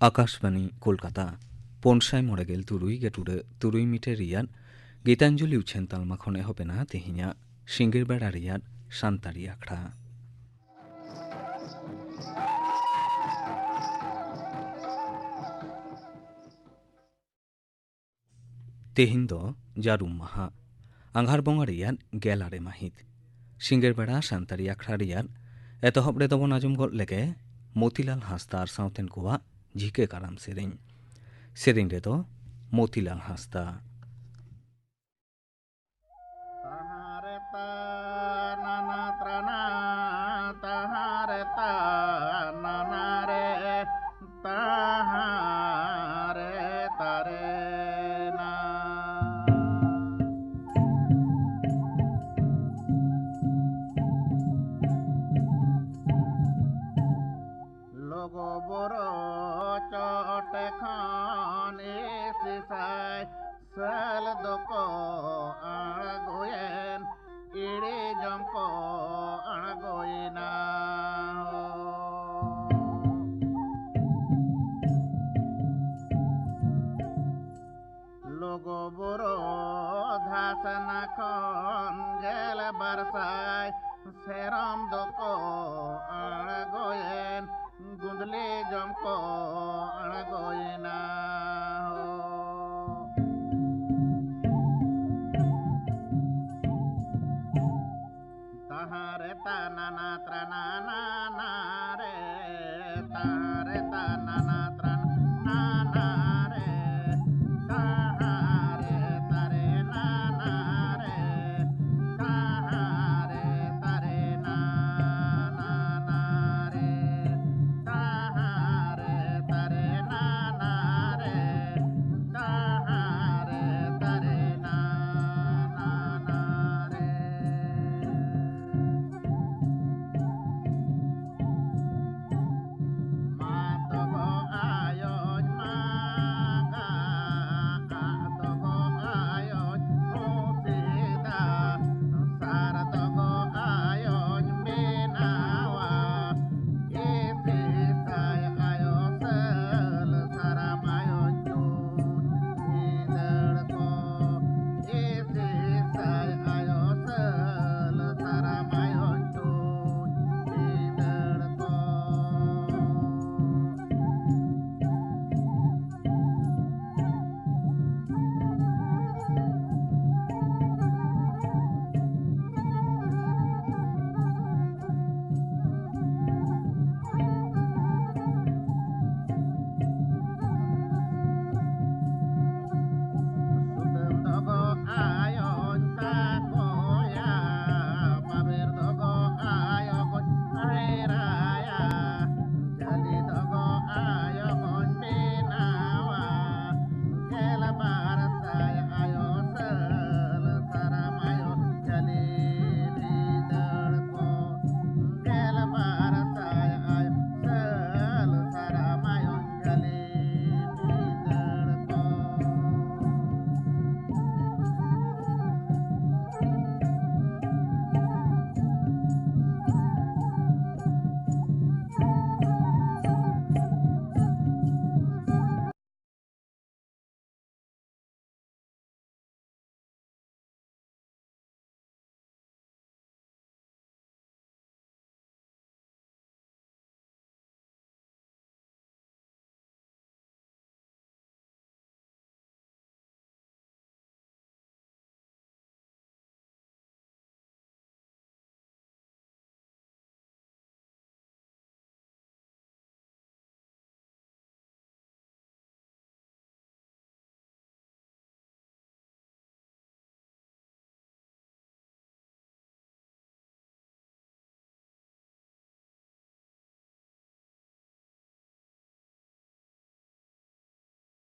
आकाशवाणी कोलकाता पनसाय मरेगेल तुरुई गेटुरे तुरुई मिटे रियाद गीतांजलि उछेन तालमा खने होपेना तेहिया सिंगिर बेड़ा रियाद सान्तारी आखड़ा तेहिन दो जारुम माहा आंघार बंगा रियाद गेलारे माहित सिंगिर बेड़ा सान्तारी आखड़ा रियाद एतहब रे दबन आजम गद लेगे मोतीलाल हांसदा आर सावतेन कोवा झिके काराम सेरें रे दो मोतीलाल हांसदा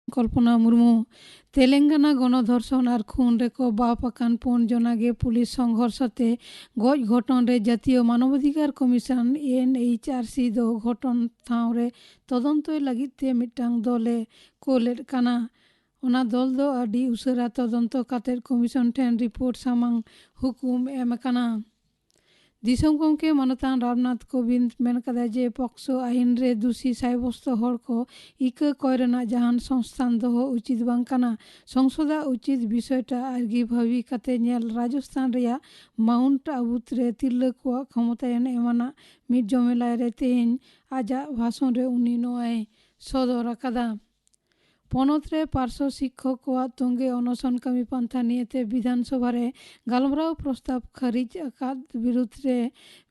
कल्पना मुर्मू तेलेंगाना गणधर्षण और खून रेको बापाकान 5 जनागे पुलिस संघर्षते गज घटन रे जातीय मानवाधिकार कमिशन एनएचआरसी दो घटन ठाव रे तदंतोय लगिते मिटांग दले कोलेर काना ओना दल दो आडी उसरा तदंतो कातेर कमिशन ठेन रिपोर्ट सामांग हुकुम एम काना दिसोम गमके मानतान रामनाथ कोविंद मेन कदा जे पक्सो आईन रे दोषी साब्यस्त हर को इका कयरेना जहान संस्थान दोहो उचित बांग काना संसदा उचित विषयटा आर्गी भावी कते नेल राजस्थान रेया माउंट आबूत रे तिरला को क्षमतायन एमाना मिट जमेला रे तेहेन आजा भाषण रे उनी नोआय सदर आकादा पनत रे पार्श्व शिक्षक को तंगे अनशन कमी पंथा नियते विधानसभा रे गालमराव प्रस्ताव खारिज आकाद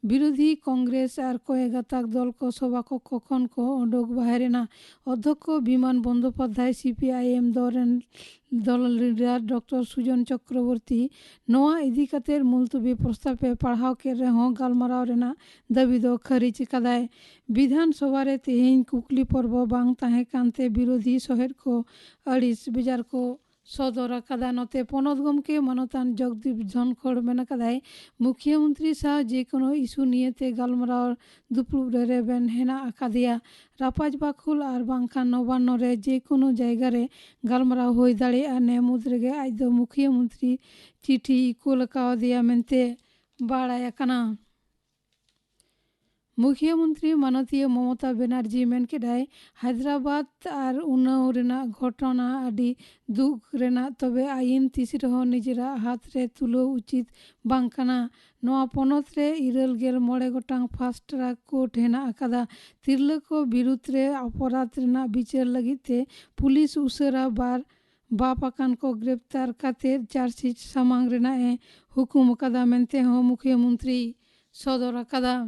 विरोधी कांग्रेस और कयेगाताक दल को सभा को कखन को ओडोक बाहरेना अध्यक्ष विमान बंदोपाध्याय सीपीआईएम दल लीडर डॉक्टर सुजन चक्रवर्ती नोआ इदी कतेर मुलतवी प्रस्ताव पढ़ाव के रहो गालमराव रेना दाबी दो खारिज कदाय विधानसभा रे तेहेन कुकली पर्व बांग ताहे कांते विरोधी शहर को अड़िस बेजार को सदर आकादा नते पनत गमके मानतान जगदीप धनखड़ मेन कदाय मुख्यमंत्री साह जेकोनो इस्यू नियते गालमराव दुपुब रे रेबेन हेना आकादिया रापाज बाखुल और बांखान नवान्न रे जेकोनो जायगा रे गालमराव होई दाड़ेया ने मुद्रेगे आज दो मुख्यमंत्री चिठी कुल कावदिया मेनते बाड़ाया कना मुख्यमंत्री मानतीय ममता बनर्जी मेन केडाय हैदराबाद और उन्नाव रेना घटना आदि दुख रेना तबे आईन तीस रहो निजरा हाथ रे तुलो उचित बांकाना नोआ पनत रे 26 गोटांग फास्ट ट्रैक कोर्ट हेना आकादा तिरला को विरुद्ध रे अपराध रेना विचार लगिते पुलिस उसरा बार बापाकान को गिरफ्तार काते चार्जशीट सामांग रेना ए हुकुम आकादा मेनते हो मुख्यमंत्री सदर आकादा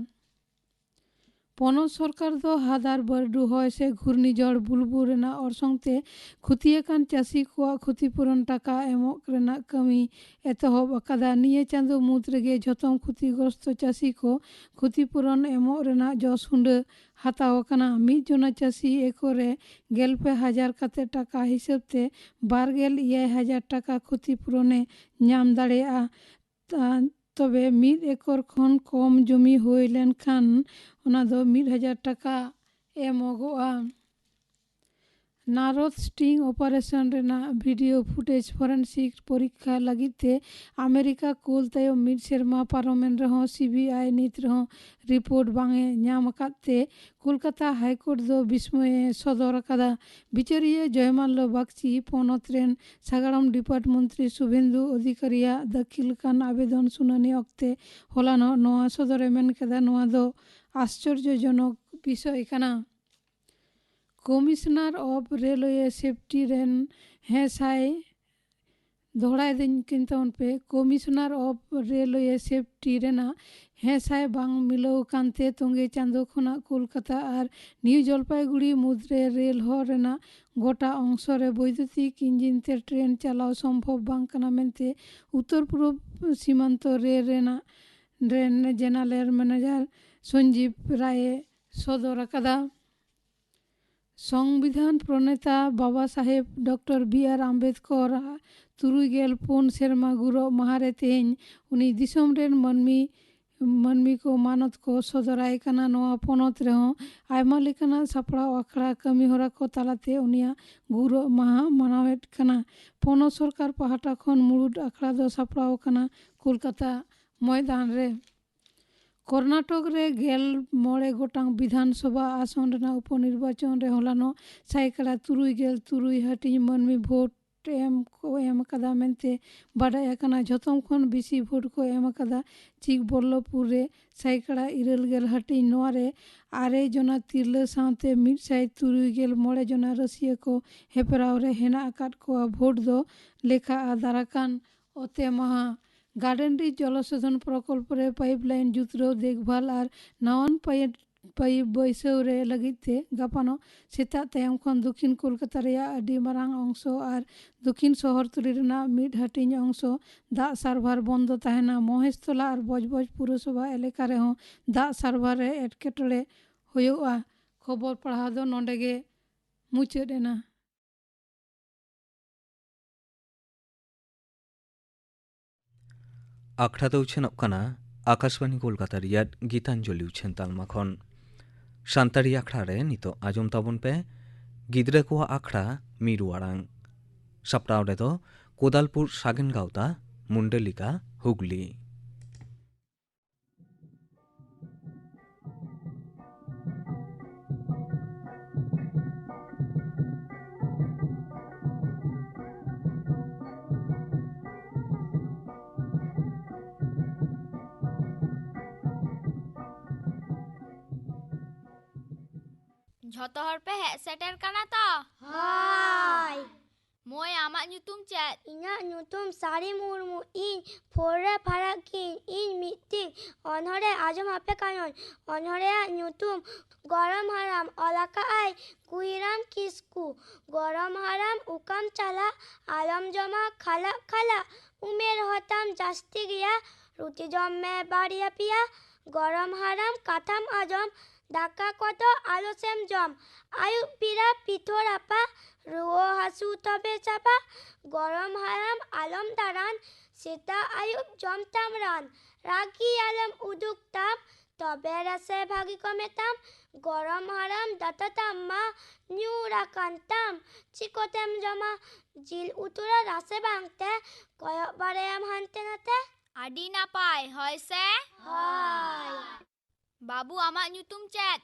पनत सरकार दो हादार बरडू होय से घूर्णिझड़ बुलबुल रेना अरसंगते खुतियाकान चासी को क्षतिपूरण टाका एमक रेना कमी एतहब आकादा निये चांदो मुद रेगे झतम क्षतिग्रस्त चासी को क्षतिपूरण एमक रेना जस हुंडा हाताव काना मिद जना चासी एकरे 90,000 काते टाका हिसाबते 29,000 टाका क्षतिपूरणे नाम दाड़ेया तबे 1 एकड़ खन कम जमी होय लेनखान ओना दो 1,000 टाका एमोगोआ नारद स्टिंग ऑपरेशन रेना वीडियो फुटेज फोरेंसिक परीक्षा लगिते अमेरिका कोल तायो मिड सेरमा पार्लामेंट रहो सीबीआई नीत रहो रिपोर्ट बांगे नाम काते कोलकाता हाईकोर्ट दो विस्मय सदर आकादा बिचारिया जयमाल्य बागची पनत रेन सागाड़म डिपार्टमेंट मंत्री शुभेंदु अधिकारिया दाखिल कान आवेदन सुनानी अक्ते होलानो नोआ सदरे मेन केदा नोआ दो आश्चर्यजनक विषय काना कमिश्नर ऑफ रेलवे सेफ्टी रेन हेसाई दोहराए दिन किंतन पे कमिश्नर ऑफ रेलवे सेफ्टी रेना हेसाई बांग मिलो कांते तोंगे चांदो खना कोलकाता और न्यू जलपाईगुड़ी मुद्रे रेल हो रेना गोटा अंश रे वैद्युतिक इंजिन ते ट्रेन चलाओ संभव बांग काना मेनते उत्तर पूर्व सीमांत rail general manager Sanjeev Rai सदर आकादा संविधान प्रणेता बाबा साहेब डॉक्टर बी.आर. आम्बेडकर 3 सेरमा गुरो महारे तेहेन उनी दिसोम रेन मानमी को मानत को सदराय काना नोआ पनत रेहो आयमा लेकाना सापड़ाव आखड़ा कमी होरा को तालाते उनिया गुरो महा मानावेट काना पनत सरकार पाहाटा खन मुरुड आखड़ा दो सापड़ाव काना कोलकाता मैदान रे कर्नाटक रे 16 गोटांग विधानसभा आसन रेना उपनिर्वाचन रे होलानो साइकड़ा 73 हाटिंग मानमी भोट एम को एम कदा मेनते बाडाय काना झतम खन बेसी भोट को एम कदा चिकबल्लभपुर रे साइकड़ा 26 हाटिंग नोआ रे 6 जना तिरला साथे 173 जना रसिया को हेपराव रे हेना आकाट को भोट दो लेखा आधाराकान ओते महा गार्डन री जलशोधन प्रकल्प रे पाइपलाइन जुतरो देखभाल और नवन पाइप बैसाव रे लगिते गापानो सेता तायम खन दक्षिण कोलकाता रेया आदि मारांग अंश और दक्षिण शहरतली रेना मिड हाटिंग अंश दा सार्भार बंद ताहेना महेशतला और बजबज पुरसभा एलाका रे हो दा सार्भार रे एटकेटड़े होयोआ खबर पढ़ा दो नोंडेगे मुचादेना। आखड़ा दो उछेनब काना आकाशवाणी कोलकाता रियाद गीतांजलि उछेन तालमा खन सानताड़ी आखड़ा रे नितो आजम ताबन पे गिद्रे को आखड़ा मीरू आड़ांग सापड़ाव रे दो कोदालपुर सागेन गावता मुंडलिका Hooghly. Jhoto hor pe hek seter kana to? Hai. Moi amak nyutum chat. Inyak nyutum Sari Murmu. In Pore Parakin. In meeting. Onhore Ajam Hape Kanon. Onhore nyutum Goram Haram. Olaka Ai Kuiram Kisku. Goram Haram Ukam Chala. Alam Jama Khala Khala. Umer Hotam Jasti Gya. Ruti Jom Me Baria Pia. Goram Haram Katham Ajam. Daka Koto Alosem Jom. Ayub Pira Pitor Apa. রুয়ো Hasu তবে চাপা গরম হারাম আলম দারান সেটা Ayub জমতাম run রাগি আলম উদুকতাম তবে রাসে ভাগি কমেতাম গরম হারাম দাতাতাম মা নিউ রাকান্তাম চিকোতেম জমা জিল উতুরা রাসে ভাঙতে কয়েকবারে আম হানতে নাতে Adi napai hoy se? হয় Babu amak nyutum chat.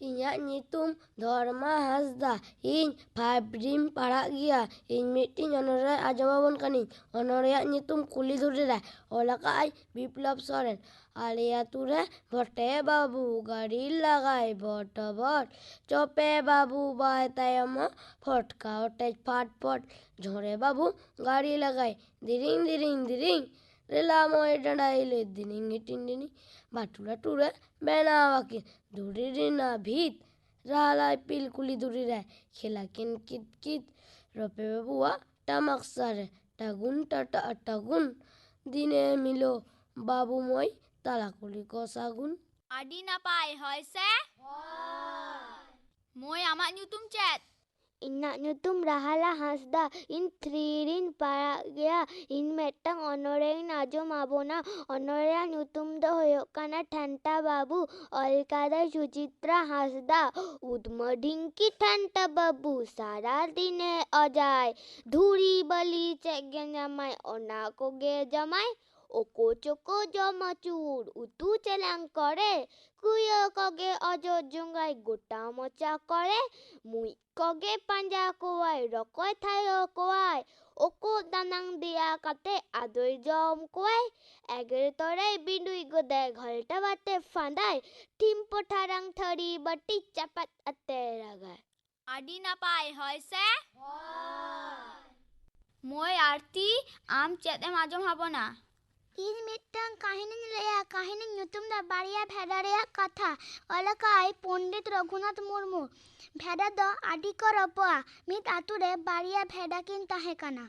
Inyak nyitum Dharma Hasda. In Fabrim parak gia. In meeting honorea ajamabon kaning. Honorea nyitum kuli dhurira. Olaka ai Biplab Soren. Aliature bhote babu gari lagai bot. Chope babu bae tayama fotka ote fat pot. Jhore babu gari lagai. Diring. Rela moy dandai dining itindini. Batura ture bena wakin. Duririna bhit. Ralai pilkuli durira. Khela kit. Rope babua tamak sare. Tagun. Dine milo babu moy talakuli ko sagun. Adi napai hoy se? Moi amak nyutum chat. Inak nyutum Rahala Hasda. In Thririn parak gaya. In metang onoreng najom abona. Onorea nyutum do hoyok kana Thanta babu. Olkada Suchitra Hasda. Udmadinki Thanta babu. Sara dine ajay. Dhuri bali ceggen jamai. Onako ge jamai. Oko choko jamachur. Utu chelang kore. Kuyo koge ojo jungai gota mocha kore. Mui koge panja kowai rokoi thayo kowai oko danang dia kate adoi jom kowai eger tore bindui gode ghalta bate fandai tim potharang thari bati chapat ate ragai Adi napai hoy se? Moi arti am chat em ajom habona. In mittang kahini leya kahini nyutum da bariya bheda reya katha olaka ai Pondit Raghunath Murmu bheda do adi ko ropoa mit ature bariya bheda kin tahe kana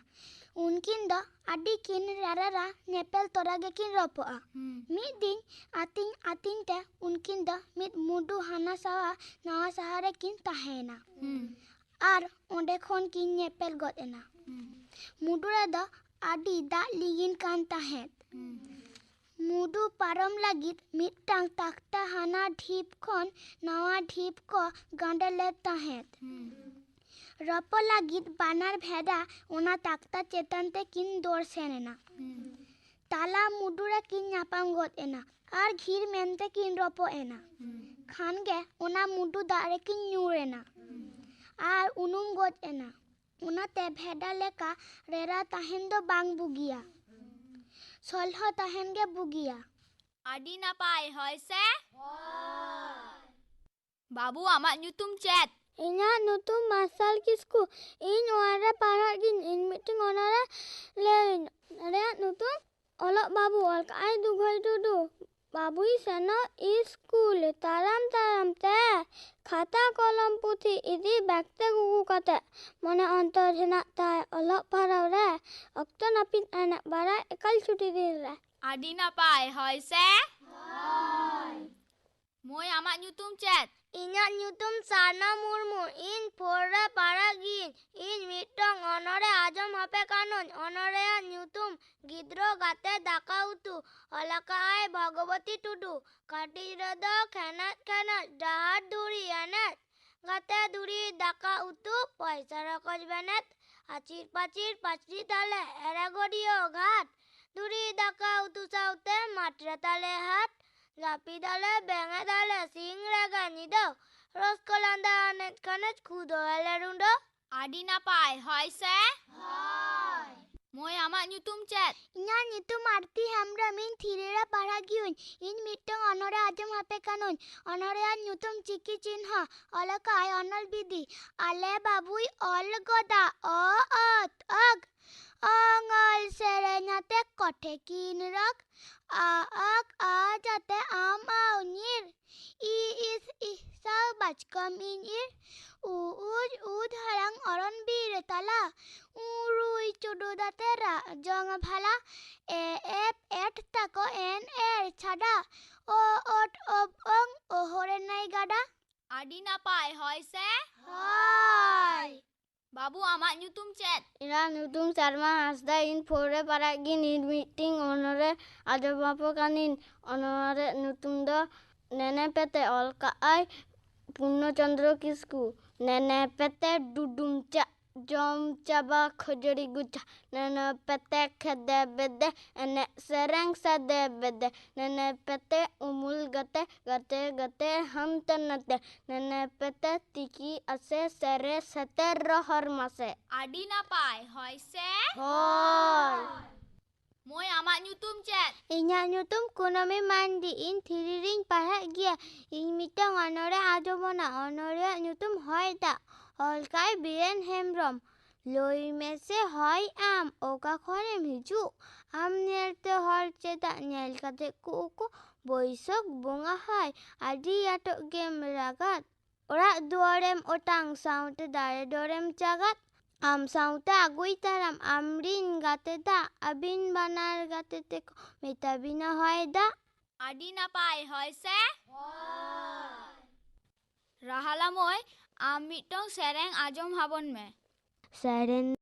unkin do adi kin rarara nepel torage kin ropoa mit din atin te unkin do mit mudu hana sawa nawa sahare kin tahena ar onde khon kin nepel got ena mudura do adi da ligin kan tahet Mudu parom lagit mittang takta hana dhip khon nawa dhip ko gandele tahet Ropo lagit banar bheda ona takta chetante kin dor senena Tala mudura kin nyapam got ena ar ghir mente kin ropo ena khange ona mudu dare kin nyurena ar unum got ena unate bheda leka rera tahendo bang bugia Solho tahen ge bugia. Adi napai hoy se? Babu amak nyutum chat. Inyak nutum masal kisku. In wara parak gin in meeting onara lein. Reak nutum olok babu olka ai dughoi dudu. Babu seno school taram te. Khata kolam puthi idi bakte gugu kate. Mone ontor henak tai olok parau re. Okto napin anak bara ekal cuti dir re. Adi napai hoy se? Moi amak nyutum chat. Inyak nyutum Sarna Murmu. In Pora Paragin. In Mitong Honore Ajam Hape Kanon. Honore nyutum Gidro Gate Daka Utu. Olaka ai Bhagavati Tudu. Kati Rada Khanat Dahat Duri Anet. Gate Duri Daka Utu. Paisa Rakoj Benet. Achir Pachri Tale. Eragodio Ghat. Duri Daka Utu Saute Matra Tale Hat. Lapi dale, benga dale, sing raga nido. Roskolanda anet kanet kudo elerundo. Adi napai hoy se? Moi amak nyutum chat. Inya nyutum Arti Hembrem ᱤᱧ ᱛᱷᱤᱨᱤᱨᱮ ᱯᱟᱲᱦᱟᱜ ᱜᱤᱭᱟᱹᱧ ᱤᱧ ᱢᱤᱫᱴᱟᱝ ᱚᱱᱚᱬᱦᱮ ᱟᱸᱡᱚᱢ ᱟᱯᱮ ᱠᱟᱹᱱᱟᱹᱧ ᱚᱱᱚᱬᱦᱮᱭᱟᱜ ᱧᱩᱛᱩᱢ ᱪᱤᱠᱤ ᱪᱤᱱᱦᱟᱹ ᱚᱞ ᱟᱠᱟᱫᱟᱭ ᱚᱱᱚᱞ ᱵᱤᱫᱤ ᱟᱞᱮ ᱵᱟᱹᱵᱩᱭ ᱚᱞ ᱜᱚᱫᱟ ᱚ ᱚᱛ ᱚᱜ ᱚᱝᱚᱞ ᱥᱮᱨᱮᱧ ᱟᱛᱮ ᱠᱚᱴᱷᱮ ᱠᱤᱱ ᱨᱚᱜ ᱟ ᱚᱜ ᱟ ᱡᱟᱛᱮ ᱟᱢ ᱟᱣ ᱧᱤᱨ ই ইস ইসাও বাচকম ইন ইর উ উজ উদ হারাং অরণ বীর তালা উরুই চুডু দাতে জং ভালা এ এপ এট তাকো এন এর ছাডা ও ওট অব অং ওহরে নাই গাডা Adi napai hoy se? হয় Babu amak nyutum chat. Ina nyutum Sarma Hasda in Pore Paragin in meeting honore Ajabapokanin honore nyutum do Nene Pete Olka I Puno Chandro Kisku Nene Pete Dudum Cha Jom Chaba Khojori Gucha Nene Pete Khede Bede Ene Sereng Sade Bede Nene Pete Umul Gate Gate Gate Hamtanate Nene Pete Tiki Ase Sere Sete Rohor Mase Adi napai hoy se? Hoi Moi amak nyutum chat. Inyak nyutum Kunami Mandi ᱤᱧ three ᱨᱤᱧ ᱯᱟᱲᱦᱟᱜ ᱜᱮᱭᱟ ᱤᱧ ᱢᱤᱫᱴᱟᱝ ᱚᱱᱚᱬᱦᱮ ᱟᱸᱡᱚᱢᱚᱜᱼᱟ ᱚᱱᱚᱬᱦᱮᱭᱟᱜ ᱧᱩᱛᱩᱢ ᱦᱚᱭ ᱫᱟᱜ ᱚᱞᱠᱟᱭ ᱵᱤᱨᱮᱱ ᱦᱮᱢᱵᱨᱚᱢ ᱞᱟᱹᱭ ᱢᱮᱥᱮ ᱦᱚᱭ ᱟᱢ ᱚᱠᱟ ᱠᱷᱚᱱᱮᱢ ᱦᱤᱡᱩᱜ ᱟᱢ ᱧᱮᱞᱛᱮ ᱦᱚᱲ ᱪᱮᱫᱟᱜ ᱧᱮᱞ ᱠᱟᱛᱮ ᱠᱚ ᱵᱟᱹᱭᱥᱟᱹᱠᱷ ᱵᱚᱸᱜᱟ ᱦᱟᱭ ᱟᱹᱰᱤ ᱟᱴᱚᱜ ᱜᱮᱢ ᱨᱟᱜᱟᱫ ᱚᱲᱟᱜ ᱫᱩᱣᱟᱹᱨᱮᱢ ᱚᱴᱟᱝ ᱥᱟᱶᱛᱮ ᱫᱟᱨᱮ ᱰᱚᱨᱮᱢ ᱪᱟᱜᱟᱫ ᱟᱢ ᱥᱟᱶᱛᱮ ᱟᱹᱜᱩᱭ ᱛᱟᱨᱟᱢ ᱟᱢᱨᱤᱱ ᱜᱟᱛᱮ ᱫᱟᱜ ᱟᱹᱵᱤᱱ ᱵᱟᱱᱟᱨ ᱜᱟᱛᱮ ᱛᱮᱠᱚ ᱢᱮᱛᱟᱵᱤᱱᱟ ᱦᱚᱭ ᱫᱟᱜ Adi napai hoy se? Rahala moi am mitong sereng ajom habon me. ᱥᱮᱨᱮᱧ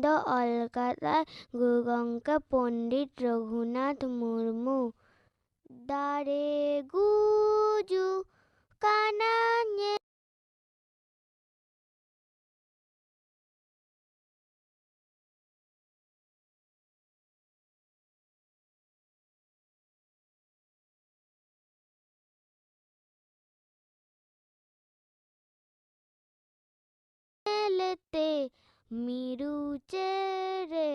ᱫᱚ ᱚᱞ ᱠᱟᱫᱟᱭ ᱜᱩᱨᱩ ᱜᱚᱢᱠᱮ ᱯᱚᱱᱰᱤᱛ ᱨᱚᱜᱷᱩᱱᱟᱛᱷ ᱢᱩᱨᱢᱩ ᱫᱟᱨᱮ ᱜᱩᱡᱩᱜ ᱠᱟᱱᱟ ᱧᱮᱞᱛᱮ ᱢᱤᱨᱩ ᱪᱮᱬᱮ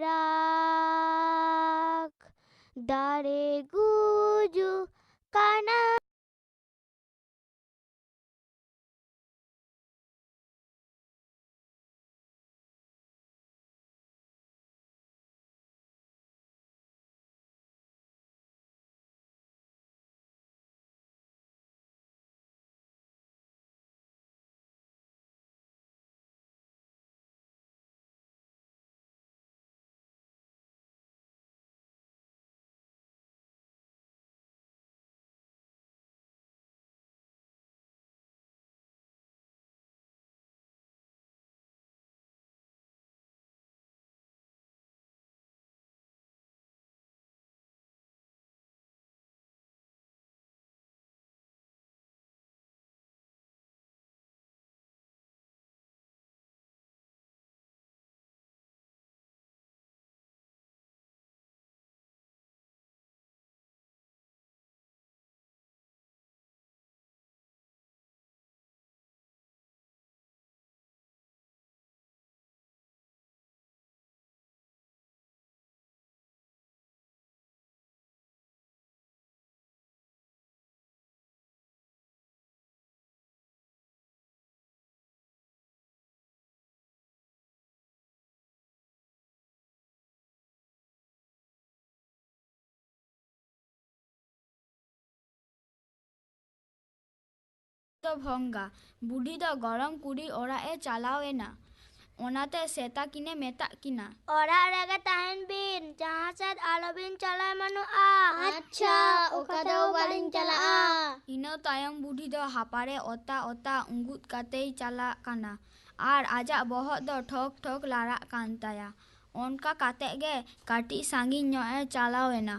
ᱨᱟᱜ ᱫᱟᱨᱮ ᱜᱩᱡᱩᱜ ᱠᱟᱱᱟ Bhonga budi do gorom kuri ora e chalaw ena onate seta kine meta kina ᱚᱲᱟᱜ ᱨᱮᱜᱮ ᱛᱟᱦᱮᱱ ᱵᱤᱱ ᱡᱟᱦᱟᱸ ᱥᱮᱫ ᱟᱞᱚᱵᱤᱱ ᱪᱟᱞᱟᱣ ᱢᱟᱱᱚᱜᱼᱟ ᱟᱪᱪᱷᱟ ᱚᱠᱟ ᱫᱚ ᱵᱟᱹᱞᱤᱧ ᱪᱟᱞᱟᱜᱼᱟ ᱤᱱᱟᱹ ᱛᱟᱭᱚᱢ budi do hapare ota ota ungut katei chalak kana ar ajak bohok do thok thok larak kan taya onka kate ge kati sangin nyo e chalaw ena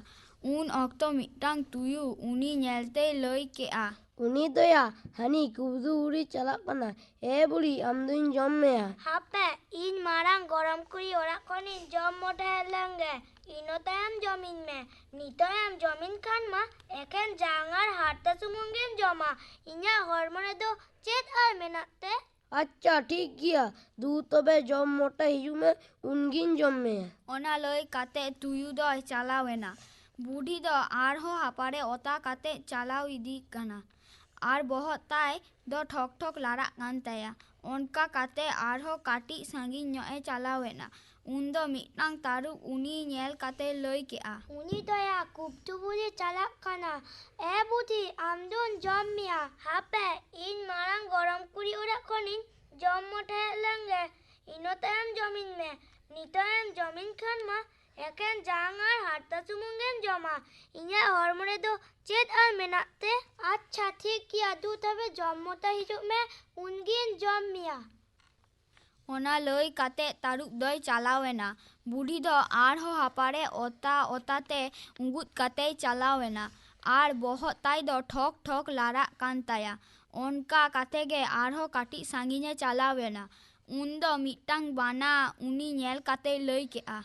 un okto mitang tuyu uni nyelte loi ke'a ᱩᱱᱤ ᱫᱚᱭᱟ ᱦᱟᱹᱱᱤ ᱠᱩᱵᱫᱩ ᱩᱲᱤ ᱪᱟᱞᱟᱜ ᱠᱟᱱᱟ ᱮ ᱵᱩᱲᱤ ᱟᱢ ᱫᱩᱧ ᱡᱚᱢ ᱢᱮᱭᱟ ᱦᱟᱯᱮ ᱤᱧ ᱢᱟᱨᱟᱝ ᱜᱚᱲᱚᱢ ᱠᱩᱲᱤ ᱚᱲᱟᱜ ᱠᱷᱚᱱᱤᱧ ᱡᱚᱢ ᱢᱚᱴᱟ ᱦᱮᱡ ᱞᱮᱱᱜᱮ ᱤᱱᱟᱹ ᱛᱟᱭᱚᱢ ᱡᱚᱢᱤᱧ ᱢᱮ ᱱᱤᱛᱚᱜ ᱮᱢ ᱡᱚᱢᱤᱧ ᱠᱷᱟᱱ ᱢᱟ ᱮᱠᱷᱮᱱ ᱡᱟᱝ ᱟᱨ ᱦᱟᱨᱛᱟ ᱥᱩᱢᱩᱝ ᱜᱮᱢ ᱡᱚᱢᱟ ᱤᱧᱟᱹᱜ ᱦᱚᱲᱢᱚ ᱨᱮᱫᱚ ᱪᱮᱫ ᱟᱨ ᱢᱮᱱᱟᱜ ᱛᱮ अच्छा ठीक गया दू तबे जम मोटा हिजू में उनगिन जम में ᱚᱱᱟ ᱞᱟᱹᱭ ᱠᱟᱛᱮ ᱛᱩᱭᱩ ᱫᱚᱭ ᱪᱟᱞᱟᱣᱮᱱᱟ᱾ ᱵᱩᱰᱷᱤ ᱫᱚ ᱟᱨᱦᱚᱸ ᱦᱟᱯᱟᱨᱮ ᱚᱛᱟ ᱠᱟᱛᱮ ᱪᱟᱞᱟᱣ ᱤᱫᱤᱜ ᱠᱟᱱᱟ ᱟᱨ ᱵᱚᱦᱚᱜ ᱛᱟᱭ ᱫᱚ ᱴᱷᱚᱠ ᱴᱷᱚᱠ ᱞᱟᱲᱟᱜ ᱠᱟᱱ ᱛᱟᱭᱟ᱾ ᱚᱱᱠᱟ ᱠᱟᱛᱮ ᱟᱨᱦᱚᱸ ᱠᱟᱹᱴᱤᱡ ᱥᱟᱺᱜᱤᱧ ᱧᱚᱜ ᱮ ᱪᱟᱞᱟᱣᱮᱱᱟ᱾ ᱩᱱᱫᱚ ᱢᱤᱫᱴᱟᱝ ᱛᱟᱹᱨᱩᱵ ᱩᱱᱤ ᱧᱮᱞ ᱠᱟᱛᱮ ᱞᱟᱹᱭ ᱠᱮᱜᱼᱟ, ᱩᱱᱤ ᱫᱚᱭᱟ ᱠᱩᱯᱛᱩᱵᱩᱨᱤ ᱪᱟᱞᱟᱜ ᱠᱟᱱᱟ᱾ ᱵᱩᱰᱷᱤ ᱟᱢ ᱫᱚᱧ ᱡᱚᱢ ᱢᱮᱭᱟ᱾ ᱦᱟᱯᱮ ᱤᱧ ᱢᱟᱨᱟᱝ ᱜᱚᱲᱚᱢ ᱠᱩᱲᱤ ᱚᱲᱟᱜ ᱠᱷᱚᱱᱤᱧ ᱡᱚᱢ ᱢᱚᱴᱟᱭᱮᱫ ᱞᱮᱱᱜᱮ, ᱤᱱᱟᱹ ᱛᱟᱭᱚᱢ ᱡᱚᱢᱤᱧ ᱢᱮ᱾ ᱱᱤᱛᱚᱜ ᱮᱢ ᱡᱚᱢᱤᱧ ᱠᱷᱟᱱ ᱢᱟ ᱮᱠᱮᱱ ᱡᱟᱝ ᱟᱨ ᱦᱟᱨᱛᱟ ᱥᱩᱢᱩᱝ ᱜᱮᱢ ᱡᱚᱢᱟ, ᱤᱧᱟᱹᱜ ᱦᱚᱲᱢᱚ ᱨᱮᱫᱚ ᱪᱮᱫ ᱟᱨ ᱢᱮᱱᱟᱜ ᱛᱮ? ᱟᱪᱪᱷᱟ ᱴᱷᱤᱠ ᱜᱮᱭᱟ ᱫᱩ ᱛᱚᱵᱮ ᱡᱚᱢ ᱢᱚᱴᱟ ᱦᱤᱡᱩᱜ ᱢᱮ, ᱩᱱᱜᱤᱧ ᱡᱚᱢ ᱢᱮᱭᱟ᱾ ᱚᱱᱟ ᱞᱟᱹᱭ ᱠᱟᱛᱮ ᱛᱟᱹᱨᱩᱵ ᱫᱚᱭ ᱪᱟᱞᱟᱣᱮᱱᱟ᱾ ᱵᱩᱰᱷᱤ ᱫᱚ ᱟᱨᱦᱚᱸ ᱦᱟᱯᱟᱨᱮ ᱚᱛᱟᱛᱮ ᱩᱸᱜᱩᱫ ᱠᱟᱛᱮᱭ ᱪᱟᱞᱟᱣᱮᱱᱟ ᱟᱨ ᱵᱚᱦᱚᱜ ᱛᱟᱭ ᱫᱚ ᱴᱷᱚᱠ ᱴᱷᱚᱠ ᱞᱟᱲᱟᱜ ᱠᱟᱱ ᱛᱟᱭᱟ᱾ ᱚᱱᱠᱟ ᱠᱟᱛᱮ ᱜᱮ ᱟᱨᱦᱚᱸ ᱠᱟᱹᱴᱤᱡ ᱥᱟᱺᱜᱤᱧᱮ ᱪᱟᱞᱟᱣᱮᱱᱟ᱾ ᱩᱱᱫᱚ ᱢᱤᱫᱴᱟᱝ ᱵᱟᱱᱟ ᱩᱱᱤ ᱧᱮᱞ ᱠᱟᱛᱮᱭ ᱞᱟᱹᱭ ᱠᱮᱜᱼᱟ,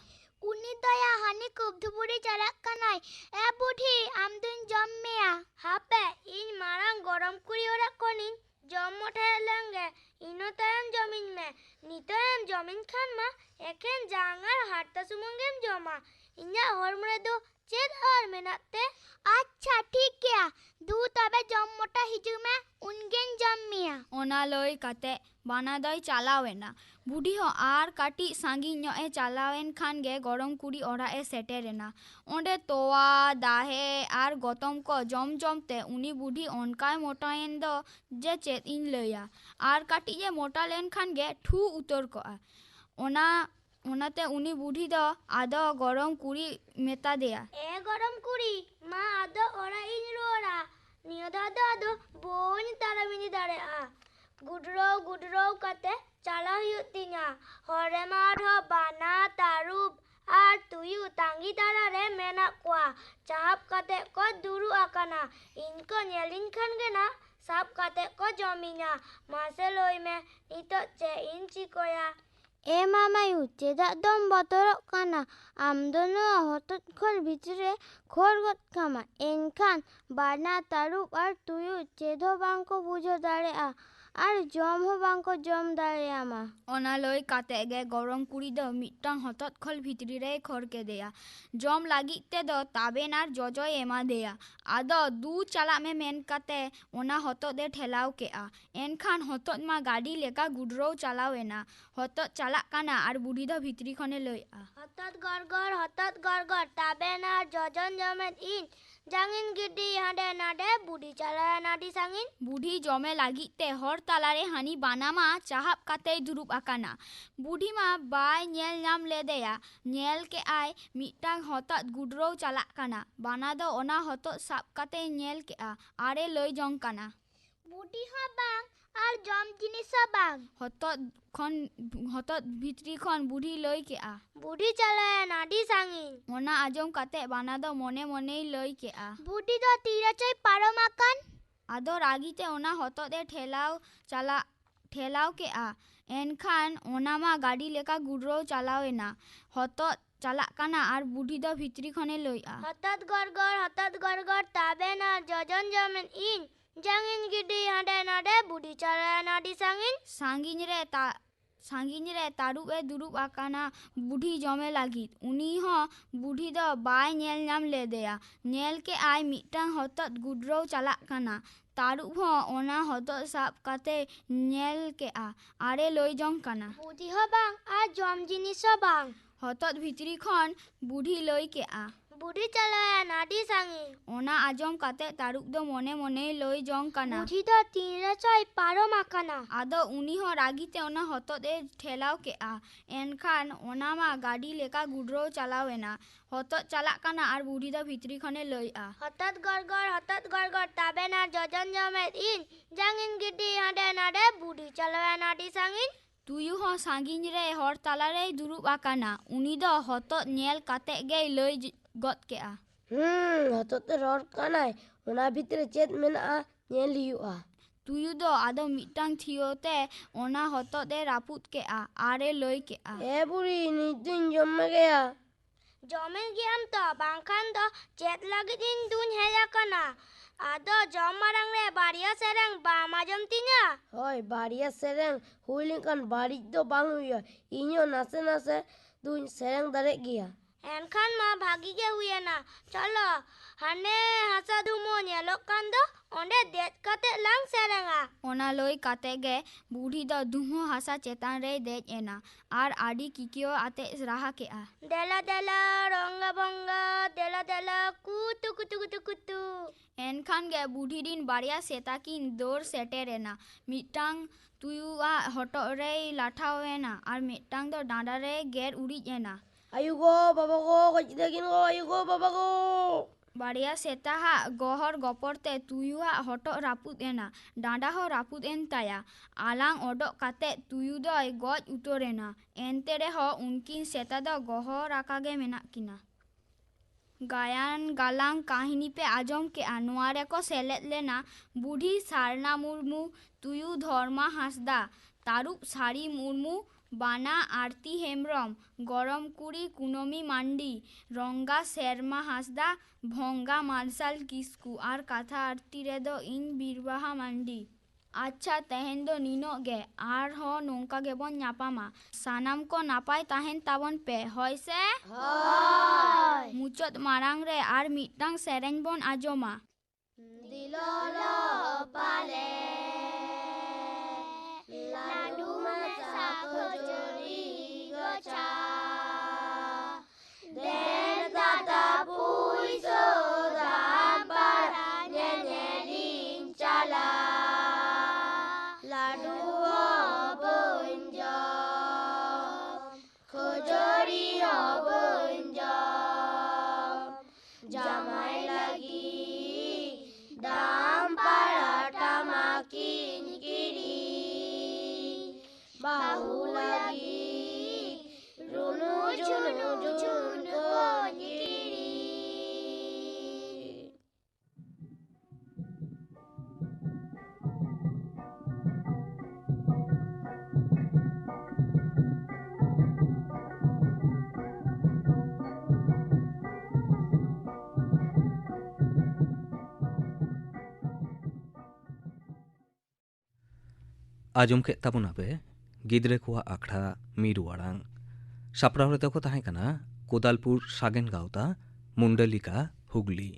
ᱩᱱᱤ ᱫᱚᱭᱟ ᱦᱟᱹᱱᱤ ᱠᱩᱯᱛᱩᱵᱩᱨᱤ ᱪᱟᱞᱟᱜ ᱠᱟᱱᱟᱭ᱾ ᱵᱩᱰᱷᱤ ᱟᱢ ᱫᱚᱧ ᱡᱚᱢ ᱢᱮᱭᱟ᱾ ᱦᱟᱯᱮ ᱤᱧ ᱢᱟᱨᱟᱝ ᱜᱚᱲᱚᱢ ᱠᱩᱲᱤ ᱚᱲᱟᱜ ᱠᱷᱚᱱᱤᱧ ᱡᱚᱢ ᱢᱚᱴᱟᱭᱮᱫ ᱞᱮᱱᱜᱮ, ᱤᱱᱟᱹ ᱛᱟᱭᱚᱢ ᱡᱚᱢᱤᱧ ᱢᱮ᱾ ᱱᱤᱛᱚᱜ ᱮᱢ ᱡᱚᱢᱤᱧ ᱠᱷᱟᱱ ᱢᱟ ᱮᱠᱮᱱ ᱡᱟᱝ ᱟᱨ ᱦᱟᱨᱛᱟ ᱥᱩᱢᱩᱝ ᱜᱮᱢ ᱡᱚᱢᱟ, ᱤᱧᱟᱹᱜ ᱦᱚᱲᱢᱚ ᱨᱮᱫᱚ ᱪᱮᱫ ᱟᱨ ᱢᱮᱱᱟᱜ ᱛᱮ? ᱟᱪᱪᱷᱟ ᱴᱷᱤᱠ ᱜᱮᱭᱟ ᱫᱩ ᱛᱚᱵᱮ ᱡᱚᱢ ᱢᱚᱴᱟ ᱦᱤᱡᱩᱜ ᱢᱮ, ᱩᱱᱜᱤᱧ ᱡᱚᱢ ᱢᱮᱭᱟ᱾ ᱚᱱᱟ ᱞᱟᱹᱭ ᱠᱟᱛᱮ ᱵᱟᱱᱟ ᱫᱚᱭ ᱪᱟᱞᱟᱣᱮᱱᱟ᱾ ᱵᱩᱰᱷᱤ ᱦᱚᱸ ᱟᱨ ᱠᱟᱹᱴᱤᱡ ᱥᱟᱺᱜᱤᱧ ᱧᱚᱜ ᱮ ᱪᱟᱞᱟᱣᱮᱱ ᱠᱷᱟᱱ ᱜᱮ ᱜᱚᱲᱚᱢ ᱠᱩᱲᱤ ᱚᱲᱟᱜ ᱮ ᱥᱮᱴᱮᱨᱮᱱᱟ᱾ ᱚᱸᱰᱮ ᱛᱚᱣᱟ, ᱫᱟᱦᱮ ᱟᱨ ᱜᱚᱛᱚᱢ ᱠᱚ ᱡᱚᱢ ᱡᱚᱢᱛᱮ ᱩᱱᱤ ᱵᱩᱰᱷᱤ ᱚᱱᱠᱟᱭ ᱢᱚᱴᱟᱭᱮᱱ ᱫᱚ ᱡᱮ ᱪᱮᱫ ᱤᱧ ᱞᱟᱹᱭᱟ, ᱟᱨ ᱠᱟᱹᱴᱤᱡ ᱮ ᱢᱚᱴᱟ ᱞᱮᱱᱠᱷᱟᱱ ᱜᱮ ᱴᱷᱩ ᱩᱛᱟᱹᱨ ᱠᱚᱜᱼᱟ᱾ ᱚᱱᱟᱛᱮ ᱩᱱᱤ ᱵᱩᱰᱷᱤ ᱫᱚ ᱟᱫᱚ ᱜᱚᱲᱚᱢ ᱠᱩᱲᱤ ᱢᱮᱛᱟᱫᱮᱭᱟ, ᱜᱚᱲᱚᱢ ᱠᱩᱲᱤ ᱢᱟ ᱟᱫᱚ ᱚᱲᱟᱜ ᱤᱧ ᱨᱩᱣᱟᱹᱲᱟ, ᱱᱤᱭᱟᱹ ᱫᱷᱟᱣ ᱫᱚ ᱟᱫᱚ ᱵᱟᱹᱧ ᱛᱟᱲᱟᱢ ᱤᱫᱤ ᱫᱟᱲᱮᱭᱟᱜᱼᱟ᱾ ᱜᱩᱰᱨᱟᱹᱣ ᱠᱟᱛᱮ ᱪᱟᱞᱟᱣ ᱦᱩᱭᱩᱜ ᱛᱤᱧᱟ᱾ ᱦᱚᱨ ᱨᱮᱢᱟ ᱟᱨᱦᱚᱸ ᱵᱟᱱᱟ, ᱛᱟᱹᱨᱩᱵ ᱟᱨ ᱛᱩᱭᱩ ᱛᱟᱺᱜᱤ ᱛᱟᱲᱟᱨᱮ ᱢᱮᱱᱟᱜ ᱠᱚᱣᱟ᱾ ᱪᱟᱦᱟᱯ ᱠᱟᱛᱮ ᱠᱚ ᱫᱩᱲᱩᱵ ᱟᱠᱟᱱᱟ᱾ ᱤᱧ ᱠᱚ ᱧᱮᱞᱤᱧ ᱠᱷᱟᱱ ᱜᱮ ᱱᱟ ᱥᱟᱵ ᱠᱟᱛᱮ ᱠᱚ ᱡᱚᱢᱤᱧᱟ᱾ ᱢᱟᱥᱮ ᱞᱟᱹᱭ ᱢᱮ ᱱᱤᱛᱚᱜ ᱪᱮᱫ ᱤᱧ ᱪᱤᱠᱟᱹᱭᱟ? ᱢᱟᱢᱟᱭᱩ ᱪᱮᱫᱟᱜ ᱫᱚᱢ ᱵᱚᱛᱚᱨᱚᱜ ᱠᱟᱱᱟ? ᱟᱢ ᱫᱚ ᱱᱚᱣᱟ ᱦᱚᱛᱚᱫ ᱠᱷᱚᱞ ᱵᱷᱤᱛᱨᱤ ᱨᱮ ᱠᱷᱳᱲ ᱜᱚᱫ ᱠᱟᱢᱟ, ᱮᱱᱠᱷᱟᱱ ᱵᱟᱱᱟ, ᱛᱟᱹᱨᱩᱵ ᱟᱨ ᱛᱩᱭᱩ ᱪᱮᱫ ᱦᱚᱸ ᱵᱟᱝᱠᱚ ᱵᱩᱡᱷᱟᱹᱣ ᱫᱟᱲᱮᱭᱟᱜᱼᱟ ᱟᱨ ᱡᱚᱢ ᱦᱚᱸ ᱵᱟᱝᱠᱚ ᱡᱚᱢ ᱫᱟᱲᱮᱭᱟᱢᱟ᱾ ᱚᱱᱟ ᱞᱟᱹᱭ ᱠᱟᱛᱮ ᱜᱮ ᱜᱚᱲᱚᱢ ᱠᱩᱲᱤ ᱫᱚ ᱢᱤᱫᱴᱟᱝ ᱦᱚᱛᱚᱫ ᱠᱷᱚᱞ ᱵᱷᱤᱛᱨᱤ ᱨᱮᱭ ᱠᱷᱳᱲ ᱠᱮᱫᱮᱭᱟ᱾ ᱡᱚᱢ ᱞᱟᱹᱜᱤᱫ ᱛᱮᱫᱚ ᱛᱟᱵᱮᱱ ᱟᱨ ᱡᱚᱡᱚᱭ ᱮᱢᱟᱫᱮᱭᱟ᱾ ᱟᱫᱚ ᱫᱩ ᱪᱟᱞᱟᱜ ᱢᱮ ᱢᱮᱱ ᱠᱟᱛᱮ ᱚᱱᱟ ᱦᱚᱛᱚᱫ ᱮ ᱴᱷᱮᱞᱟᱣ ᱠᱮᱜᱼᱟ᱾ ᱮᱱᱠᱷᱟन ᱦᱚᱛᱚᱫ ᱢᱟ ᱜᱟᱹᱰᱤ ᱞᱮᱠᱟ ᱜᱩᱰᱨᱟᱹᱣ ᱪᱟᱞᱟᱣᱮᱱᱟ᱾ ᱦᱚᱛᱚᱫ ᱪᱟᱞᱟᱜ ᱠᱟᱱᱟ ᱟᱨ ᱵᱩᱰᱷᱤ ᱫᱚ ᱵᱷᱤᱛᱨᱤ ᱠᱷᱚᱱᱮ ᱞᱟᱹᱭᱮᱜᱼᱟ, ᱦᱚᱛᱚᱫ ᱜᱚᱲᱜᱚᱲ ᱛᱟᱵᱮᱱ ᱟᱨ ᱡᱚᱡᱚᱧ ᱡᱚᱢᱮᱫ ᱤᱧ, ᱡᱟᱝᱤᱧ ᱜᱤᱰᱤ ᱦᱟᱸᱰᱮ ᱱᱟᱰᱮ, ᱵᱩᱰᱷᱤ ᱪᱟᱞᱟᱣᱮᱱᱟ ᱟᱹᱰᱤ ᱥᱟᱺᱜᱤᱧ᱾ ᱵᱩᱰᱷᱤ ᱡᱚᱢᱮ ᱞᱟᱹᱜᱤᱫ ᱛᱮ ᱦᱚᱨ ᱛᱟᱞᱟᱨᱮ ᱦᱟᱹᱱᱤ ᱵᱟᱱᱟ ᱢᱟ ᱪᱟᱦᱟᱯ ᱠᱟᱛᱮᱭ ᱫᱩᱲᱩᱵ ᱟᱠᱟᱱᱟ᱾ ᱵᱩᱰᱷᱤ ᱢᱟ ᱵᱟᱭ ᱧᱮᱞ ᱧᱟᱢ ᱞᱮᱫᱮᱭᱟ᱾ ᱧᱮᱞ ᱠᱮᱜᱼᱟᱭ ᱢᱤᱫᱴᱟᱝ ᱦᱚᱛᱚᱫ ᱜᱩᱰᱨᱟᱹᱣ ᱪᱟᱞᱟᱜ ᱠᱟᱱᱟ᱾ ᱵᱟᱱᱟ ᱫᱚ ᱚᱱᱟ ᱦᱚᱛᱚᱫ ᱥᱟᱵ ᱠᱟᱛᱮᱭ ᱧᱮᱞ ᱠᱮᱜᱼᱟ ᱟᱨᱮ ᱞᱟᱹᱭ ᱡᱚᱝ ᱠᱟᱱᱟ, ᱵᱩᱰᱷᱤ ᱦᱚᱸ ᱵᱟᱝ ᱟᱨ ᱡᱚᱢ ᱡᱤᱱᱤᱥ ᱦᱚᱸ ᱵᱟᱝ᱾ ᱦᱚᱛᱚᱫ ᱵᱷᱤᱛᱨᱤ ᱠᱷᱚᱱ ᱵᱩᱰᱷᱤ ᱞᱟᱹᱭ ᱠᱮᱜᱼᱟ, ᱵᱩᱰᱷᱤ ᱪᱟᱞᱟᱣᱮᱱᱟ ᱟᱹᱰி ᱥᱟᱺᱜᱤᱧ᱾ ᱚᱱᱟ ᱟᱸᱡᱚᱢ ᱠᱟᱛᱮ ᱵᱟᱱᱟ ᱫᱚ ᱢᱚᱱᱮ ᱢᱚᱱᱮᱭ ᱞᱟᱹᱭ ᱠᱮᱜᱼᱟ, ᱵᱩᱰᱷᱤ ᱫᱚ ᱛᱤᱨᱮᱪᱚᱭ ᱯᱟᱨᱚᱢ ᱟᱠᱟᱱ? ᱟᱫᱚ ᱨᱟᱹᱜᱤᱛᱮ ᱚᱱᱟ ᱦᱚᱛᱚᱫ ᱮ ᱴᱷᱮᱞᱟᱣ ᱠᱮᱜᱼᱟ᱾ ᱮᱱᱠᱷᱟᱱ ᱚᱱᱟ ᱢᱟ ᱜᱟᱹᱰᱤ ᱞᱮᱠᱟ ᱜᱩᱰᱨᱟᱹᱣ ᱪᱟᱞᱟᱣᱮᱱᱟ᱾ ᱦᱚᱛᱚᱫ ᱪᱟᱞᱟᱜ ᱠᱟᱱᱟ ᱟᱨ ᱵᱩᱰᱷᱤ ᱫᱚ ᱵᱷᱤᱛᱨᱤ ᱠᱷᱚᱱᱮ ᱞᱟᱹᱭᱮᱜᱼᱟ, ᱦᱚᱛᱚᱫ ᱜᱚᱲᱜᱚᱲ ᱛᱟᱵᱮᱱ ᱟᱨ ᱡᱚᱡᱚᱧ ᱡᱚᱢᱮᱫ ᱤᱧ, ᱡᱟᱝᱤᱧ ᱜᱤᱰᱤ ᱦᱟᱸᱰᱮ ᱱᱟᱰᱮ, ᱵᱩᱰᱷᱤ ᱪᱟᱞᱟᱣᱮᱱᱟ ᱟᱹᱰᱤ ᱥᱟᱺᱜᱤᱧ᱾ ᱥᱟᱺᱜᱤᱧ ᱨᱮ ᱛᱟᱹᱨᱩᱵ ᱮ ᱫᱩᱲᱩᱵ ᱟᱠᱟᱱᱟ ᱵᱩᱰᱷᱤ ᱡᱚᱢᱮ ᱞᱟᱹᱜᱤᱫ᱾ ᱩᱱᱤ ᱦᱚᱸ ᱵᱩᱰᱷᱤ ᱫᱚ ᱵᱟᱭ ᱧᱮᱞ ᱧᱟᱢ ᱞᱮᱫᱮᱭᱟ᱾ ᱧᱮᱞ ᱠᱮᱜᱼᱟᱭ ᱢᱤᱫᱴᱟᱝ ᱦᱚᱛᱚᱫ ᱜᱩᱰᱨᱟᱹᱣ ᱪᱟᱞᱟᱜ ᱠᱟᱱᱟ᱾ ᱛᱟᱹᱨᱩᱵ ᱦᱚᱸ ᱚᱱᱟ ᱦᱚᱛᱚᱫ ᱥᱟᱵ ᱠᱟᱛᱮ ᱧᱮᱞ ᱠᱮᱜᱼᱟ ᱟᱨᱮ ᱞᱟᱹᱭ ᱡᱚᱝ ᱠᱟᱱᱟ, ᱵᱩᱰᱷᱤ ᱦᱚᱸ ᱵᱟᱝ ᱟᱨ ᱡᱚᱢ ᱡᱤᱱᱤᱥ ᱦᱚᱸ ᱵᱟᱝ᱾ ᱦᱚᱛᱚᱫ ᱵᱷᱤᱛᱨᱤ ᱠᱷᱚᱱ ᱵᱩᱰᱷᱤ ᱞᱟᱹᱭ ᱠᱮᱜᱼᱟ, ᱵᱩᱰᱷᱤ ᱪᱟᱞᱟᱣᱮᱱᱟ ᱟᱹᱰි ᱥᱟᱺᱜᱤᱧ᱾ ᱚᱱᱟ ᱟᱸᱡᱚᱢ ᱠᱟᱛᱮ ᱛᱟᱹᱨᱩᱵ ᱫᱚ ᱢᱚᱱᱮ ᱢᱚᱱᱮᱭ ᱞᱟᱹᱭ ᱡᱚᱝ ᱠᱟᱱᱟ, ᱵᱩᱰᱷᱤ ᱫᱚ ᱛᱤᱨᱮᱪᱚᱭ ᱯᱟᱨᱚᱢ ᱟᱠᱟᱱᱟ? ᱟᱫᱚ ᱩᱱᱤ ᱦᱚᱸ ᱨᱟᱹᱜᱤᱛᱮ ᱚᱱᱟ ᱦᱚᱛᱚᱫ ᱮ ᱴᱷᱮᱞᱟᱣ ᱠᱮᱜᱼᱟ᱾ ᱮᱱᱠᱷᱟᱱ ᱚᱱᱟ ᱢᱟ ᱜᱟᱹᱰᱤ ᱞᱮᱠᱟ ᱜᱩᱰᱨᱟᱹᱣ ᱪᱟᱞᱟᱣᱮᱱᱟ᱾ ᱦᱚᱛᱚᱫ ᱪᱟᱞᱟᱜ ᱠᱟᱱᱟ ᱟᱨ ᱵᱩᱰᱷᱤ ᱫᱚ ᱵᱷᱤᱛᱨᱤ ᱠᱷᱚᱱᱮ ᱞᱟᱹᱭᱮᱜᱼᱟ, ᱦᱚᱛᱚᱫ ᱜᱚᱲᱜᱚᱲ ᱛᱟᱵᱮᱱ ᱟᱨ ᱡᱚᱡᱚᱧ ᱡᱚᱢᱮᱫ ᱤᱧ, ᱡᱟᱝᱤᱧ ᱜᱤᱰᱤ ᱦᱟᱸᱰᱮ ᱱᱟᱰᱮ, ᱵᱩᱰᱷᱤ ᱪᱟᱞᱟᱣᱮᱱᱟ ᱟᱹᱰᱤ ᱥᱟᱺᱜᱤᱧ᱾ ᱛᱩᱭᱩ ᱦᱚᱸ ᱥᱟᱺᱜᱤᱧ ᱨᱮ ᱦᱚᱨ ᱛᱟᱞᱟᱨᱮᱭ ᱫᱩᱲᱩᱵ ᱟᱠᱟᱱᱟ᱾ ᱩᱱᱤ ᱫᱚ ᱦᱚᱛᱚᱫ ᱧᱮᱞ ᱠᱟᱛᱮ ᱜᱮᱭ ᱞᱟᱹᱭ ᱜᱚᱫ ᱠᱮᱜᱼᱟ, ᱦᱚᱛᱚᱫ ᱮ ᱨᱚᱲ ᱠᱟᱱᱟᱭ, ᱚᱱᱟ ᱵᱷᱤᱛᱨᱤ ᱪᱮᱫ ᱢᱮᱱᱟᱜᱼᱟ ᱧᱮᱞ ᱦᱩᱭᱩᱜᱼᱟ᱾ ᱛᱩᱭᱩ ᱫᱚ ᱟᱫᱚ ᱢᱤᱫᱴᱟᱝ ᱛᱷᱤᱭᱳ ᱛᱮ ᱚᱱᱟ ᱦᱚᱛᱚᱫ ᱮ ᱨᱟᱹᱯᱩᱫ ᱠᱮᱜᱼᱟ ᱟᱨᱮ ᱞᱟᱹy ᱠᱮᱜᱼᱟ, ᱵᱩᱲᱦᱤ ᱱᱤᱛ ᱫᱩᱧ ᱡᱚᱢ ᱢᱮᱜᱮᱭᱟ᱾ ᱡᱚᱢᱮ ᱜᱮᱭᱟᱢ ᱛᱚ, ᱵᱟᱝᱠᱷᱟᱱ ᱫᱚ ᱪᱮᱫ ᱞᱟᱹᱜᱤᱫ ᱤᱧ ᱫᱩᱧ ᱦᱮᱡ ᱟᱠᱟᱱᱟ? ᱟᱫᱚ ᱡᱚᱢ ᱢᱟᱲᱟᱝ ᱨᱮ ᱵᱟᱨᱭᱟ ᱥᱮᱨᱮᱧ ᱵᱟᱢ ᱟᱸᱡᱚᱢ ᱛᱤᱧᱟ? ᱦᱳᱭ ᱵᱟᱨᱭᱟ ᱥᱮᱨᱮᱧ ᱦᱩᱭ ᱞᱮᱱᱠᱷᱟन ᱵᱟᱹᱲᱤᱡ ᱫᱚ ᱵᱟᱝ ᱦᱩᱭᱩᱜᱼᱟ, ᱤᱧᱦᱚᱸ ᱱᱟᱥᱮ ᱱᱟᱥᱮ ᱫᱩᱧ ᱥᱮᱨᱮᱧ ᱫᱟᱲᱮᱜ ᱜᱮᱭᱟ। ᱮᱱᱠᱷᱟᱱ ᱢᱟ ᱵᱷᱟᱜᱤ ᱜᱮ ᱦᱩᱭᱮᱱᱟ। ᱪᱚᱞᱚ ᱦᱟᱱᱮ ᱦᱟᱥᱟ ᱫᱷᱩᱢᱟᱹ ᱧᱮᱞᱚᱜ ᱠᱟᱱ ᱫᱚ ᱚᱸᱰᱮ ᱫᱮᱡ ᱠᱟᱛᱮ ᱞᱟᱝ ᱥᱮᱨᱮᱧᱟ। ᱚᱱᱟ ᱞᱟᱹᱭ ᱠᱟᱛᱮ ᱜᱮ ᱵᱩᱰᱷᱤ ᱫᱚ ᱫᱷᱩᱢᱟᱹ ᱦᱟᱥᱟ ᱪᱮᱛᱟᱱ ᱨᱮᱭ ᱫᱮᱡ ᱮᱱᱟ ᱟᱨ ᱟᱹᱰᱤ ᱠᱤᱠᱤᱭᱟᱹᱣ ᱟᱛᱮ ᱨᱟᱦᱟ ᱠᱮᱜᱼᱟ। ᱫᱮᱞᱟ ᱫᱮᱞᱟ ᱨᱚᱝᱜᱟ ᱵᱚᱝᱜᱟ ᱫᱮᱞᱟ ᱫᱮᱞᱟ ᱠᱩᱛᱩ ᱠᱩᱛᱩ ᱠᱩᱛᱩ ᱠᱩᱛᱩ। ᱮᱱᱠᱷᱟᱱ ᱜᱮ ᱵᱩᱰᱷᱤ ᱨᱤᱱ ᱵᱟᱨᱭᱟ ᱥᱮᱛᱟ ᱠᱤᱱ ᱫᱟᱹᱲ ᱥᱮᱴᱮᱨᱮᱱᱟ। ᱢᱤᱫᱴᱟᱝ ᱛᱩᱭᱩᱣᱟᱜ ᱦᱚᱴᱚᱜ ᱨᱮᱭ ᱞᱟᱴᱷᱟᱣ ᱮᱱᱟ ᱟᱨ ᱢᱤᱫᱴᱟᱝ ᱫᱚ ᱰᱟᱸᱰᱟ ᱨᱮᱭ ᱜᱮᱨ ᱩᱨᱤᱡ ᱮᱱᱟ। ᱟᱭᱩ ᱜᱚ ᱵᱟᱵᱟ ᱜᱚ ᱜᱚᱡ ᱠᱤᱫᱟᱹᱠᱤᱱ ᱜᱚ, ᱟᱭᱩ ᱜᱚ ᱵᱟᱵᱟ ᱜᱚ। ᱵᱟᱨᱭᱟ ᱥᱮᱛᱟᱣᱟᱜ ᱜᱚᱦᱚᱲ ᱜᱚᱯᱚᱲ ᱛᱮ ᱛᱩᱭᱩᱣᱟᱜ ᱦᱚᱴᱚᱜ ᱨᱟᱹᱯᱩᱫ ᱮᱱᱟ, ᱰᱟᱸᱰᱟ ᱦᱚᱸ ᱨᱟᱹᱯᱩᱫ ᱮᱱ ᱛᱟᱭᱟ। ᱟᱞᱟᱝ ᱚᱰᱚᱠ ᱠᱟᱛᱮ ᱛᱩᱭᱩ ᱫᱚᱭ ᱜᱚᱡ ᱩᱛᱟᱹᱨᱮᱱᱟ। ᱮᱱᱛᱮ ᱨᱮᱦᱚᱸ ᱩᱱᱠᱤᱱ ᱥᱮᱛᱟ ᱫᱚ ᱜᱚᱦᱚᱲ ᱟᱠᱟᱜᱮ ᱢᱮᱱᱟᱜ ᱠᱤᱱᱟ। ᱜᱟᱭᱟᱱ ᱜᱟᱞᱟᱝ ᱠᱟᱹᱦᱱᱤ ᱯᱮ ᱟᱸᱡᱚᱢ ᱠᱮᱜᱼᱟ। ᱱᱚᱣᱟ ᱨᱮᱠᱚ ᱥᱮᱞᱮᱫ ᱞᱮᱱᱟ ᱵᱩᱰᱷᱤ ᱥᱟᱨᱱᱟ ᱢᱩᱨᱢᱩ, ᱛᱩᱭᱩ ᱫᱷᱚᱨᱢᱟ ᱦᱟᱸᱥᱫᱟ, ᱛᱟᱹᱨᱩᱵ ᱥᱟᱹᱨᱤ ᱢᱩᱨᱢᱩ, ᱵᱟᱱᱟ ᱟᱨᱛᱤ ᱦᱮᱢᱵᱨᱚᱢ, ᱜᱚᱲᱚᱢ ᱠᱩᱲᱤ ᱠᱩᱱᱟᱹᱢᱤ ᱢᱟᱱᱰᱤ, ᱨᱚᱝᱜᱟ ᱥᱮᱨᱢᱟ ᱦᱟᱸᱥᱫᱟ, ᱵᱷᱚᱝᱜᱟ ᱢᱟᱨᱥᱟᱞ ᱠᱤᱥᱠᱩ ᱟᱨ ᱠᱟᱛᱷᱟ ᱟᱨᱛᱤ ᱨᱮᱫᱚ ᱤᱧ ᱵᱤᱨᱵᱟᱦᱟ ᱢᱟᱱᱰᱤ। ᱟᱪᱪᱷᱟ ᱛᱮᱦᱮᱧ ᱫᱚ ᱱᱤᱱᱟᱹᱜ ᱜᱮ, ᱟᱨᱦᱚᱸ ᱱᱚᱝᱠᱟ ᱜᱮᱵᱚᱱ ᱧᱟᱯᱟᱢᱟ। ᱥᱟᱱᱟᱢ ᱠᱚ ᱱᱟᱯᱟᱭ ᱛᱟᱦᱮᱱ ᱛᱟᱵᱚᱱ ᱯᱮ, ᱦᱳᱭ ᱥᱮ? ᱦᱳᱭ। ᱢᱩᱪᱟᱹᱫ ᱢᱟᱲᱟᱝ ᱨᱮ ᱟᱨ ᱢᱤᱫᱴᱟᱝ ᱥᱮᱨᱮᱧ ᱵᱚᱱ ᱟᱸᱡᱚᱢᱟ। দিললো পালে লাডু মেশা খজুরি গোছা দেন দাদা পুইসো দাবার নেনেরিং চালা লাডু হবঞ্জম খজুরি হবঞ্জম জামাই লাগি দাম পাড়াটা মাকিন কিরি বাহু লাগি রুনু ঝুনু ঝুন কিরি। ᱟᱸᱡᱚᱢ ᱠᱮᱫ ᱛᱟᱵᱚᱱᱟᱯᱮ ᱜᱤᱫᱽᱨᱟᱹ ᱠᱚᱣᱟᱜ ᱟᱠᱷᱲᱟ ᱢᱤᱨᱩ ᱟᱲᱟᱝ। ᱥᱟᱯᱲᱟᱣ ᱨᱮᱫᱚ ᱠᱚ ᱛᱟᱦᱮᱸ ᱠᱟᱱᱟ ᱠᱳᱫᱟᱞᱯᱩᱨ ᱥᱟᱜᱮᱱ ᱜᱟᱶᱛᱟ, ᱢᱩᱱᱰᱟᱞᱤᱠᱟ, ᱦᱩᱜᱽᱞᱤ।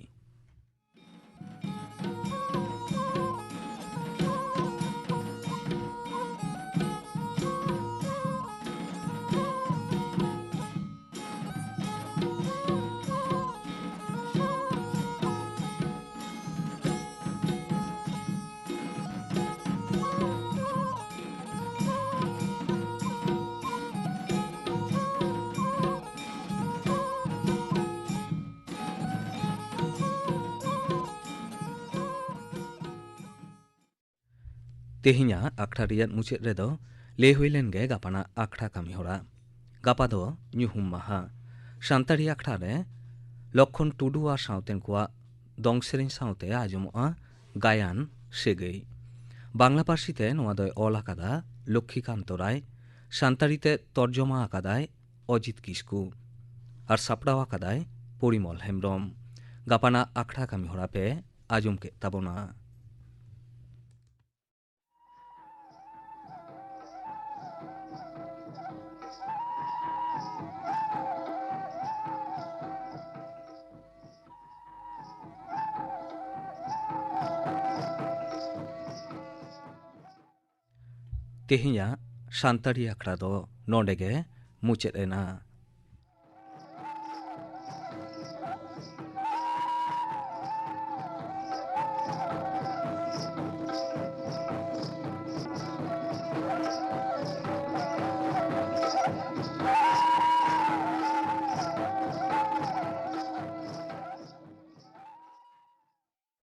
ᱛᱮᱦᱮᱧᱟᱜ ᱟᱠᱷᱲᱟ ᱨᱮᱭᱟᱜ ᱢᱩᱪᱟᱹᱫ ᱨᱮᱫᱚ ᱞᱟᱹᱭ ᱦᱩᱭ ᱞᱮᱱ ᱜᱮ ᱜᱟᱯᱟᱱᱟᱜ ᱟᱠᱷᱲᱟ ᱠᱟᱹᱢᱤ ᱦᱚᱨᱟ। ᱜᱟᱯᱟ ᱫᱚ ᱧᱩᱦᱩᱢ ᱢᱟᱦᱟ। ᱥᱟᱱᱛᱟᱲᱤ ᱟᱠᱷᱲᱟ ᱨᱮ ᱞᱚᱠᱠᱷᱚᱱ ᱴᱩᱰᱩ ᱟᱨ ᱥᱟᱶᱛᱮᱱ ᱠᱚᱣᱟᱜ ᱫᱚᱝ ᱥᱮᱨᱮᱧ ᱥᱟᱶᱛᱮ ᱟᱸᱡᱚᱢᱚᱜᱼᱟ ᱜᱟᱭᱟᱱ ᱥᱟᱹᱜᱟᱹᱭ। ᱵᱟᱝᱞᱟ ᱯᱟᱹᱨᱥᱤᱛᱮ ᱱᱚᱣᱟ ᱫᱚᱭ ᱚᱞ ᱟᱠᱟᱫᱟ ᱞᱚᱠᱠᱷᱤᱠᱟᱱᱛᱚ ᱨᱟᱭ, ᱥᱟᱱᱛᱟᱲᱤᱛᱮ ᱛᱚᱨᱡᱚᱢᱟ ᱟᱠᱟᱫᱟᱭ ᱚᱡᱤᱛ ᱠᱤᱥᱠᱩ ᱟᱨ ᱥᱟᱯᱲᱟᱣ ᱟᱠᱟᱫᱟᱭ ᱯᱚᱨᱤᱢᱚᱞ ᱦᱮᱢᱵᱨᱚᱢ। ᱜᱟᱯᱟᱱᱟᱜ ᱟᱠᱷᱲᱟ ᱠᱟᱹᱢᱤ ᱦᱚᱨᱟ ᱯᱮ ᱟᱸᱡᱚᱢ ᱠᱮᱫ ᱛᱟᱵᱚᱱᱟ। ᱛᱮᱦᱮᱧᱟᱜ ᱥᱟᱱᱛᱟᱲᱤ ᱟᱠᱷᱲᱟ ᱫᱚ ᱱᱚᱰᱮ ᱜᱮ ᱢᱩᱪᱟᱹᱫ ᱮᱱᱟ।